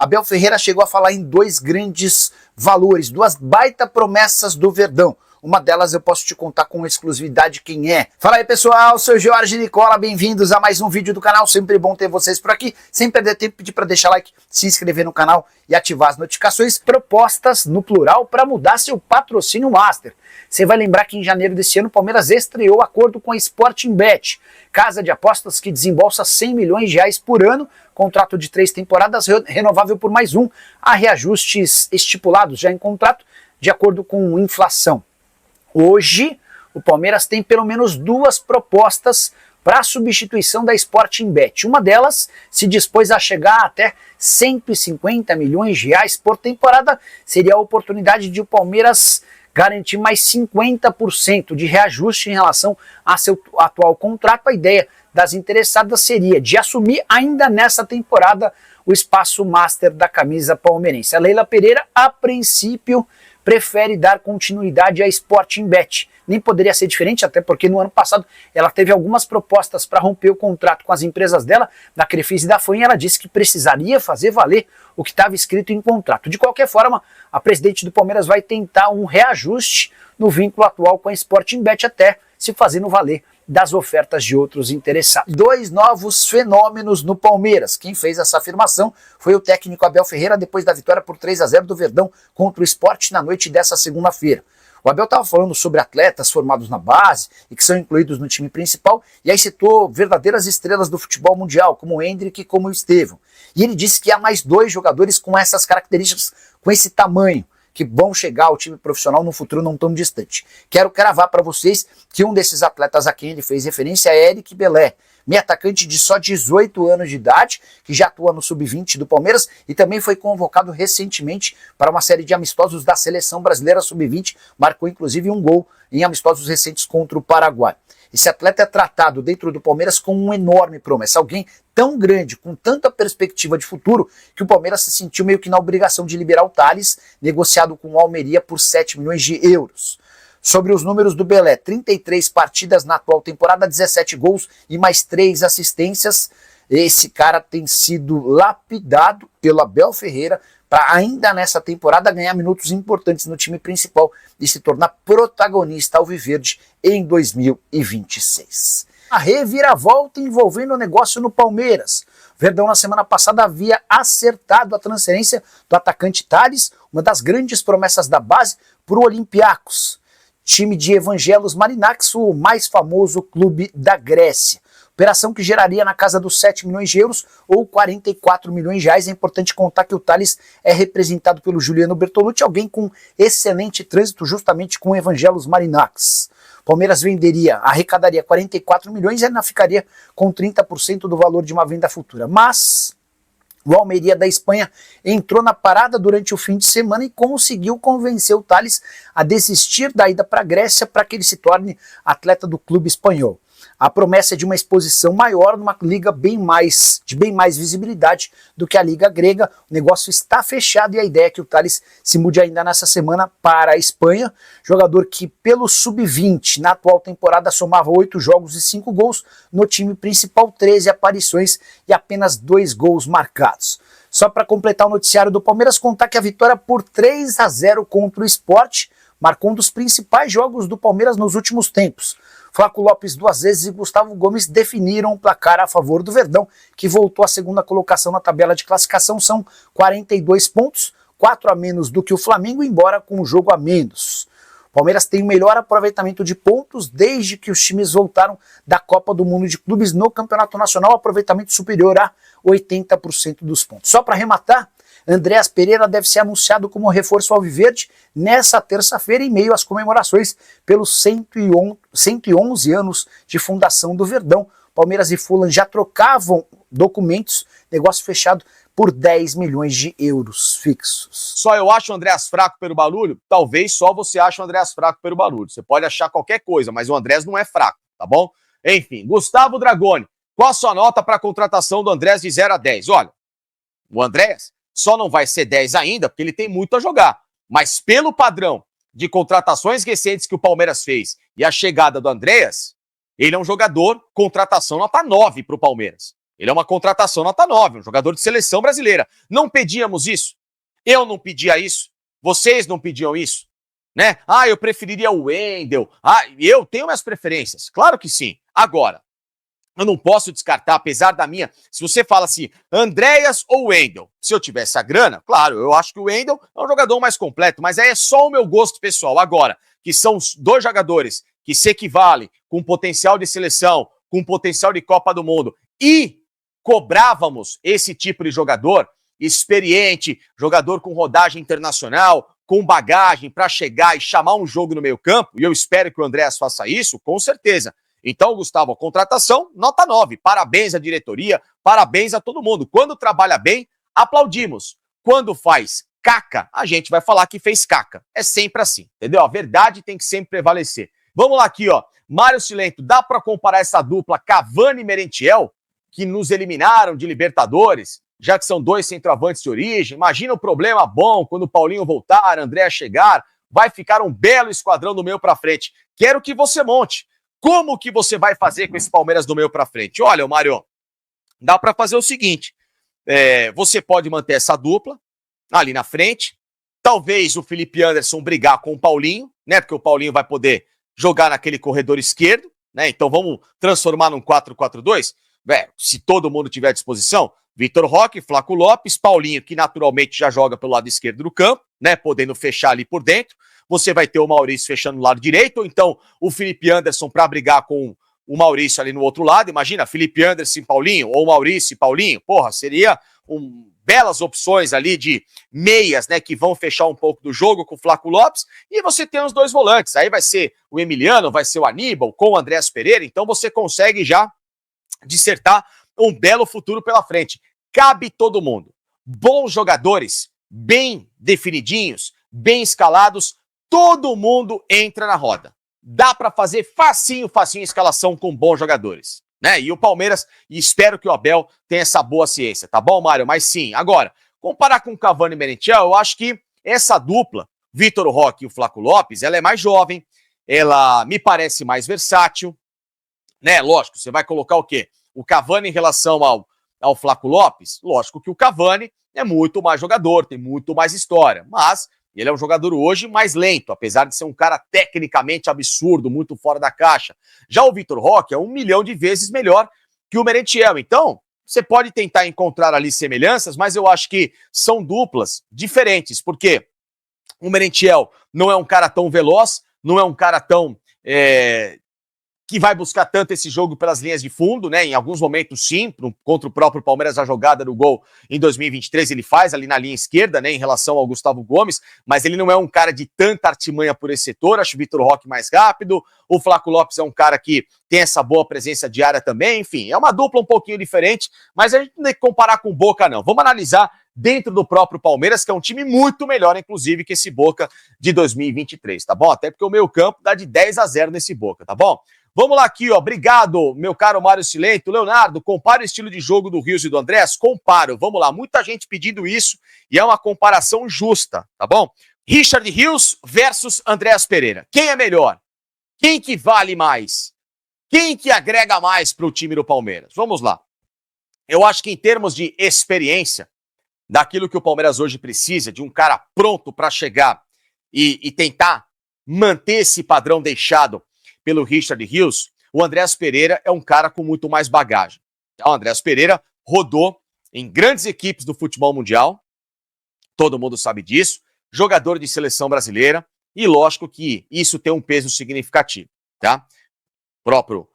Abel Ferreira chegou a falar em dois grandes valores, duas baita promessas do Verdão. Uma delas eu posso te contar com exclusividade quem é. Fala aí pessoal, sou Jorge Nicola, bem-vindos a mais um vídeo do canal, sempre bom ter vocês por aqui. Sem perder tempo, pedir para deixar like, se inscrever no canal e ativar as notificações. Propostas no plural para mudar seu patrocínio master. Você vai lembrar que em janeiro desse ano o Palmeiras estreou acordo com a Sportingbet, casa de apostas que desembolsa 100 milhões de reais por ano, contrato de 3 temporadas, renovável por mais um, há reajustes estipulados já em contrato de acordo com inflação. Hoje, o Palmeiras tem pelo menos duas propostas para a substituição da Sportingbet. Uma delas se dispôs a chegar até 150 milhões de reais por temporada. Seria a oportunidade de o Palmeiras garantir mais 50% de reajuste em relação a seu atual contrato. A ideia das interessadas seria de assumir ainda nessa temporada o espaço master da camisa palmeirense. A Leila Pereira, a princípio, prefere dar continuidade à Sportingbet. Nem poderia ser diferente, até porque no ano passado ela teve algumas propostas para romper o contrato com as empresas dela, da Crefisa e da FAM, e ela disse que precisaria fazer valer o que estava escrito em contrato. De qualquer forma, a presidente do Palmeiras vai tentar um reajuste no vínculo atual com a Sportingbet, até se fazendo valer das ofertas de outros interessados. Dois novos fenômenos no Palmeiras. Quem fez essa afirmação foi o técnico Abel Ferreira depois da vitória por 3-0 do Verdão contra o Sport na noite dessa segunda-feira. O Abel estava falando sobre atletas formados na base e que são incluídos no time principal, e aí citou verdadeiras estrelas do futebol mundial, como o Hendrick e como o Estevão. E ele disse que há mais dois jogadores com essas características, com esse tamanho, que vão chegar ao time profissional no futuro não tão distante. Quero cravar para vocês que um desses atletas a quem ele fez referência é Eric Belé, meio atacante de só 18 anos de idade, que já atua no sub-20 do Palmeiras e também foi convocado recentemente para uma série de amistosos da seleção brasileira sub-20, marcou inclusive um gol em amistosos recentes contra o Paraguai. Esse atleta é tratado dentro do Palmeiras como um enorme promessa, alguém tão grande, com tanta perspectiva de futuro, que o Palmeiras se sentiu meio que na obrigação de liberar o Tales, negociado com o Almeria por 7 milhões de euros. Sobre os números do Belé, 33 partidas na atual temporada, 17 gols e mais 3 assistências. Esse cara tem sido lapidado pelo Abel Ferreira para ainda nessa temporada ganhar minutos importantes no time principal e se tornar protagonista alviverde em 2026. A reviravolta envolvendo o negócio no Palmeiras. O Verdão na semana passada havia acertado a transferência do atacante Tales, uma das grandes promessas da base, para o Olympiacos, time de Evangelos Marinax, o mais famoso clube da Grécia. Operação que geraria na casa dos 7 milhões de euros ou 44 milhões de reais. É importante contar que o Tales é representado pelo Juliano Bertolucci, alguém com excelente trânsito justamente com o Evangelos Marinax. Palmeiras arrecadaria 44 milhões e ainda ficaria com 30% do valor de uma venda futura. Mas o Almeria da Espanha entrou na parada durante o fim de semana e conseguiu convencer o Tales a desistir da ida para a Grécia para que ele se torne atleta do clube espanhol. A promessa é de uma exposição maior numa liga de bem mais visibilidade do que a liga grega. O negócio está fechado e a ideia é que o Tales se mude ainda nessa semana para a Espanha. Jogador que pelo sub-20 na atual temporada somava 8 jogos e 5 gols, no time principal 13 aparições e apenas 2 gols marcados. Só para completar o noticiário do Palmeiras, contar que a vitória por 3-0 contra o Sport marcou um dos principais jogos do Palmeiras nos últimos tempos. Flaco Lopes 2 vezes e Gustavo Gomes definiram o placar a favor do Verdão, que voltou à segunda colocação na tabela de classificação. São 42 pontos, 4 a menos do que o Flamengo, embora com um jogo a menos. O Palmeiras tem o melhor aproveitamento de pontos desde que os times voltaram da Copa do Mundo de Clubes no Campeonato Nacional, aproveitamento superior a 80% dos pontos. Só para arrematar, Andréas Pereira deve ser anunciado como reforço alviverde nessa terça-feira em meio às comemorações pelos 111 anos de fundação do Verdão. Palmeiras e Fulham já trocavam documentos, negócio fechado por 10 milhões de euros fixos. Só eu acho o Andréas fraco pelo barulho? Talvez só você ache o Andréas fraco pelo barulho. Você pode achar qualquer coisa, mas o Andrés não é fraco, tá bom? Enfim, Gustavo Dragoni, qual a sua nota para a contratação do Andrés de 0 a 10? Olha, o Andrés só não vai ser 10 ainda, porque ele tem muito a jogar. Mas pelo padrão de contratações recentes que o Palmeiras fez e a chegada do Andreas, ele é um jogador, contratação nota 9 para o Palmeiras. Ele é uma contratação nota 9, um jogador de seleção brasileira. Não pedíamos isso? Eu não pedia isso? Vocês não pediam isso? Né? Ah, eu preferiria o Wendel. Ah, eu tenho minhas preferências. Claro que sim. Agora, eu não posso descartar, apesar da minha... Se você fala assim, Andréas ou Wendel, se eu tivesse a grana, claro, eu acho que o Wendel é um jogador mais completo, mas aí é só o meu gosto pessoal. Agora, que são os dois jogadores que se equivalem com potencial de seleção, com potencial de Copa do Mundo, e cobrávamos esse tipo de jogador, experiente, jogador com rodagem internacional, com bagagem para chegar e chamar um jogo no meio campo, e eu espero que o Andréas faça isso, com certeza. Então, Gustavo, a contratação, nota 9. Parabéns à diretoria, parabéns a todo mundo. Quando trabalha bem, aplaudimos. Quando faz caca, a gente vai falar que fez caca. É sempre assim, entendeu? A verdade tem que sempre prevalecer. Vamos lá aqui, ó. Mário Silento, dá para comparar essa dupla Cavani e Merentiel, que nos eliminaram de Libertadores, já que são dois centroavantes de origem? Imagina o problema bom quando o Paulinho voltar, André chegar, vai ficar um belo esquadrão do meio para frente. Quero que você monte. Como que você vai fazer com esse Palmeiras do meio para frente? Olha, Mário, dá para fazer o seguinte, você pode manter essa dupla ali na frente, talvez o Felipe Anderson brigar com o Paulinho, né, porque o Paulinho vai poder jogar naquele corredor esquerdo, né, então vamos transformar num 4-4-2, se todo mundo tiver à disposição, Vitor Roque, Flaco Lopes, Paulinho, que naturalmente já joga pelo lado esquerdo do campo, né, podendo fechar ali por dentro, você vai ter o Maurício fechando no lado direito, ou então o Felipe Anderson para brigar com o Maurício ali no outro lado. Imagina, Felipe Anderson e Paulinho, ou Maurício e Paulinho. Porra, seria belas opções ali de meias, né, que vão fechar um pouco do jogo com o Flaco Lopes, e você tem os dois volantes. Aí vai ser o Emiliano, vai ser o Aníbal, com o Andréas Pereira, então você consegue já dissertar um belo futuro pela frente. Cabe todo mundo. Bons jogadores, bem definidinhos, bem escalados, todo mundo entra na roda. Dá para fazer facinho a escalação com bons jogadores, né? E o Palmeiras, e espero que o Abel tenha essa boa ciência, tá bom, Mário? Mas sim, agora, comparar com o Cavani e Merentiel, eu acho que essa dupla, Vitor Roque e o Flaco Lopes, ela é mais jovem, ela me parece mais versátil, né? Lógico, você vai colocar o quê? O Cavani em relação ao Flaco Lopes? Lógico que o Cavani é muito mais jogador, tem muito mais história, mas ele é um jogador hoje mais lento, apesar de ser um cara tecnicamente absurdo, muito fora da caixa. Já o Vitor Roque é 1 milhão de vezes melhor que o Merentiel. Então, você pode tentar encontrar ali semelhanças, mas eu acho que são duplas diferentes, porque o Merentiel não é um cara tão veloz, não é um cara tão... que vai buscar tanto esse jogo pelas linhas de fundo, né? Em alguns momentos, sim, contra o próprio Palmeiras, a jogada do gol em 2023 ele faz ali na linha esquerda, né? Em relação ao Gustavo Gomes, mas ele não é um cara de tanta artimanha por esse setor. Acho o Vitor Roque mais rápido, o Flaco Lopes é um cara que tem essa boa presença diária também, enfim, é uma dupla um pouquinho diferente, mas a gente não tem que comparar com o Boca, não. Vamos analisar dentro do próprio Palmeiras, que é um time muito melhor, inclusive, que esse Boca de 2023, tá bom? Até porque o meio campo dá de 10-0 nesse Boca, tá bom? Vamos lá aqui, ó. Obrigado, meu caro Mário Silento. Leonardo, compara o estilo de jogo do Rios e do Andrés? Comparo. Vamos lá. Muita gente pedindo isso e é uma comparação justa, tá bom? Richard Rios versus Andréas Pereira. Quem é melhor? Quem que vale mais? Quem que agrega mais para o time do Palmeiras? Vamos lá. Eu acho que em termos de experiência, daquilo que o Palmeiras hoje precisa, de um cara pronto para chegar e tentar manter esse padrão deixado pelo Richard Rios, o Andréas Pereira é um cara com muito mais bagagem. O Andréas Pereira rodou em grandes equipes do futebol mundial, todo mundo sabe disso, jogador de seleção brasileira, e lógico que isso tem um peso significativo, tá? O próprio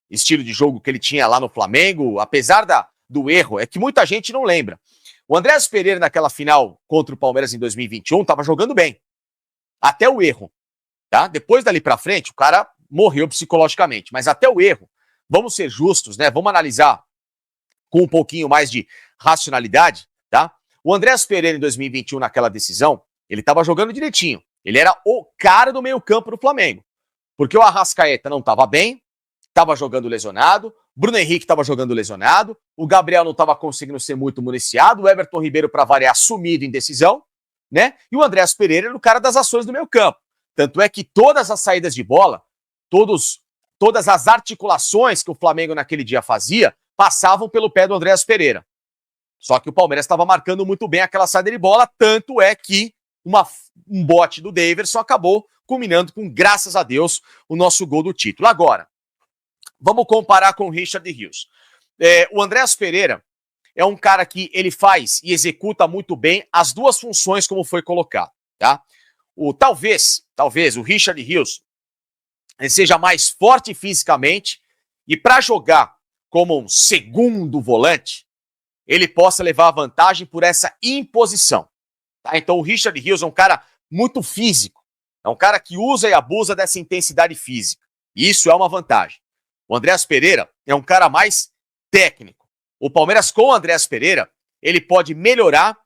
estilo de jogo que ele tinha lá no Flamengo, apesar do erro, é que muita gente não lembra. O Andréas Pereira naquela final contra o Palmeiras em 2021 estava jogando bem, até o erro. Tá? Depois dali pra frente, o cara morreu psicologicamente, mas até o erro, vamos ser justos, né? Vamos analisar com um pouquinho mais de racionalidade, tá? O Andréas Pereira em 2021 naquela decisão, ele tava jogando direitinho, ele era o cara do meio campo do Flamengo, porque o Arrascaeta não tava bem, tava jogando lesionado, Bruno Henrique tava jogando lesionado, o Gabriel não tava conseguindo ser muito municiado, o Everton Ribeiro pra variar sumido em decisão, né? E o Andréas Pereira era o cara das ações do meio campo. Tanto é que todas as saídas de bola, todas as articulações que o Flamengo naquele dia fazia, passavam pelo pé do Andréas Pereira. Só que o Palmeiras estava marcando muito bem aquela saída de bola, tanto é que um bote do Daverson acabou culminando com, graças a Deus, o nosso gol do título. Agora, vamos comparar com o Richard Rios. O Andréas Pereira é um cara que ele faz e executa muito bem as duas funções como foi colocado, tá? Talvez o Richard Rios seja mais forte fisicamente e para jogar como um segundo volante, ele possa levar a vantagem por essa imposição. Tá? Então o Richard Rios é um cara muito físico, é um cara que usa e abusa dessa intensidade física. E isso é uma vantagem. O Andréas Pereira é um cara mais técnico. O Palmeiras com o Andréas Pereira, ele pode melhorar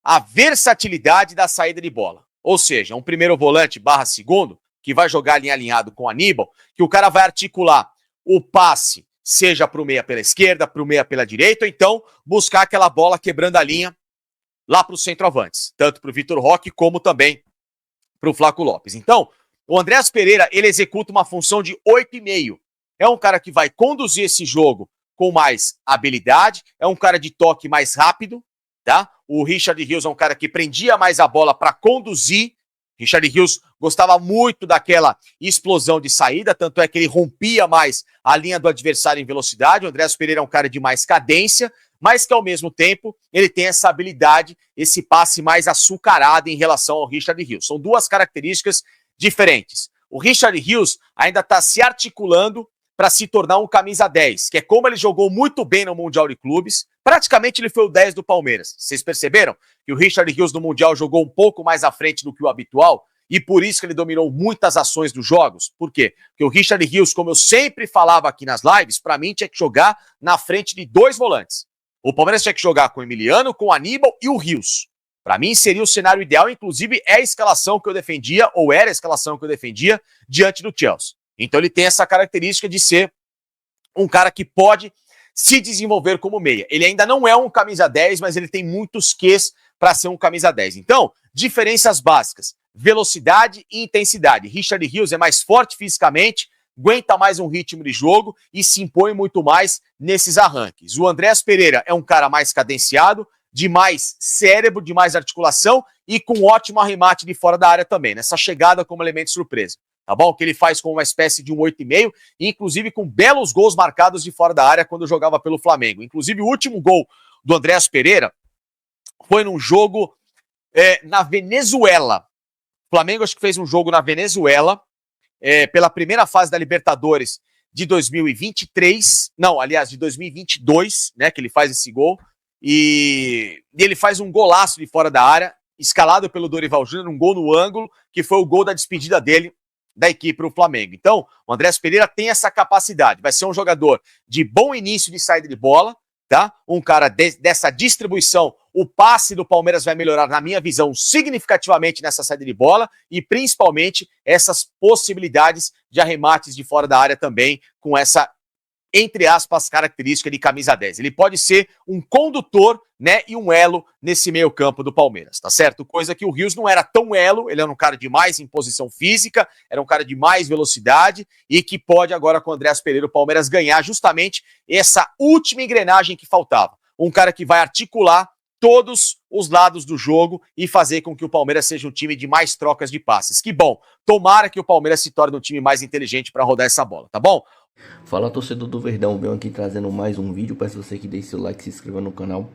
a versatilidade da saída de bola. Ou seja, um primeiro volante / segundo, que vai jogar ali alinhado com o Aníbal, que o cara vai articular o passe, seja para o meia pela esquerda, para o meia pela direita, ou então buscar aquela bola quebrando a linha lá para os centroavantes, tanto para o Vitor Roque como também para o Flaco Lopes. Então, o Andréas Pereira, ele executa uma função de 8,5. É um cara que vai conduzir esse jogo com mais habilidade, é um cara de toque mais rápido, tá? O Richard Rios é um cara que prendia mais a bola para conduzir. Richard Rios gostava muito daquela explosão de saída, tanto é que ele rompia mais a linha do adversário em velocidade. O Andréas Pereira é um cara de mais cadência, mas que ao mesmo tempo ele tem essa habilidade, esse passe mais açucarado em relação ao Richard Rios. São duas características diferentes. O Richard Rios ainda está se articulando para se tornar um camisa 10, que é como ele jogou muito bem no Mundial de Clubes. Praticamente ele foi o 10 do Palmeiras. Vocês perceberam que o Richard Rios no Mundial jogou um pouco mais à frente do que o habitual? E por isso que ele dominou muitas ações dos jogos. Por quê? Porque o Richard Rios, como eu sempre falava aqui nas lives, para mim tinha que jogar na frente de 2 volantes. O Palmeiras tinha que jogar com o Emiliano, com o Aníbal e o Rios. Para mim seria o cenário ideal, inclusive é a escalação que eu defendia, ou era a escalação que eu defendia, diante do Chelsea. Então ele tem essa característica de ser um cara que pode se desenvolver como meia. Ele ainda não é um camisa 10, mas ele tem muitos quês para ser um camisa 10. Então, diferenças básicas, velocidade e intensidade. Richard Rios é mais forte fisicamente, aguenta mais um ritmo de jogo e se impõe muito mais nesses arranques. O Andréas Pereira é um cara mais cadenciado, de mais cérebro, de mais articulação e com ótimo arremate de fora da área também, nessa chegada como elemento surpresa. Tá bom? Que ele faz com uma espécie de um 8,5, inclusive com belos gols marcados de fora da área quando jogava pelo Flamengo. Inclusive o último gol do Andréas Pereira foi num jogo na Venezuela. O Flamengo acho que fez um jogo na Venezuela, pela primeira fase da Libertadores de 2023, não, aliás, de 2022, né, que ele faz esse gol, e ele faz um golaço de fora da área, escalado pelo Dorival Júnior, um gol no ângulo, que foi o gol da despedida dele da equipe para o Flamengo. Então, o Andréas Pereira tem essa capacidade, vai ser um jogador de bom início de saída de bola, tá? Um cara dessa distribuição, o passe do Palmeiras vai melhorar, na minha visão, significativamente nessa saída de bola e principalmente essas possibilidades de arremates de fora da área também, com essa, entre aspas, característica de camisa 10. Ele pode ser um condutor, né, e um elo nesse meio campo do Palmeiras, tá certo? Coisa que o Rios não era tão elo, ele era um cara de mais imposição física, era um cara de mais velocidade e que pode agora com o Andréas Pereira o Palmeiras ganhar justamente essa última engrenagem que faltava. Um cara que vai articular todos os lados do jogo e fazer com que o Palmeiras seja um time de mais trocas de passes. Que bom, tomara que o Palmeiras se torne um time mais inteligente para rodar essa bola, tá bom? Fala, torcedor do Verdão, venho aqui trazendo mais um vídeo. Peço você que deixe seu like e se inscreva no canal.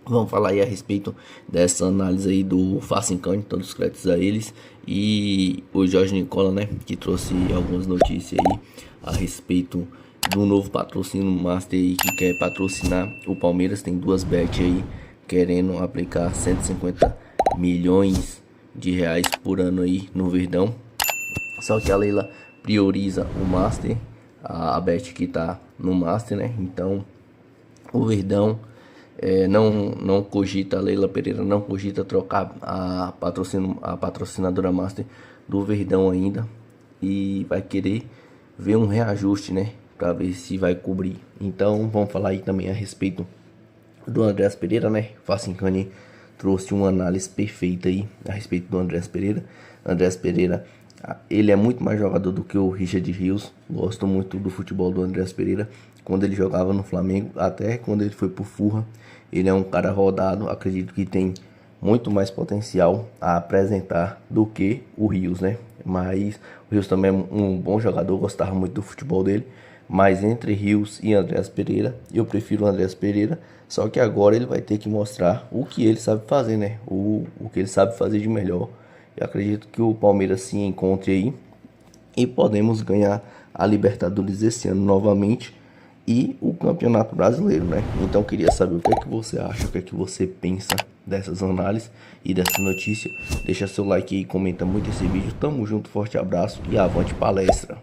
Vamos falar aí a respeito dessa análise aí do Facincani, todos os créditos a eles. E o Jorge Nicola, né, que trouxe algumas notícias aí a respeito do novo patrocínio Master aí, que quer patrocinar o Palmeiras. Tem duas bets aí querendo aplicar 150 milhões de reais por ano aí no Verdão. Só que a Leila prioriza o Master, a bet que tá no Master, né? Então o Verdão não cogita, a Leila Pereira não cogita trocar a patrocinadora Master do Verdão ainda, e vai querer ver um reajuste, né, para ver se vai cobrir. Então vamos falar aí também a respeito do Andréas Pereira, né? Facincani trouxe uma análise perfeita aí a respeito do Andréas Pereira. Andréas Pereira, ele é muito mais jogador do que o Richard Rios. Gosto muito do futebol do Andréas Pereira. quando ele jogava no Flamengo, até quando ele foi pro Fulham. Ele é um cara rodado, acredito que tem muito mais potencial a apresentar do que o Rios, né? Mas o Rios também é um bom jogador, gostava muito do futebol dele. Mas entre Rios e Andreas Pereira, eu prefiro o Andreas Pereira. Só que agora ele vai ter que mostrar o que ele sabe fazer, né? O que ele sabe fazer de melhor. Eu acredito que o Palmeiras se encontre aí e podemos ganhar a Libertadores esse ano novamente e o Campeonato Brasileiro, né? Então queria saber o que é que você acha, o que é que você pensa dessas análises e dessa notícia. Deixa seu like aí, comenta muito esse vídeo. Tamo junto, forte abraço e avante palestra.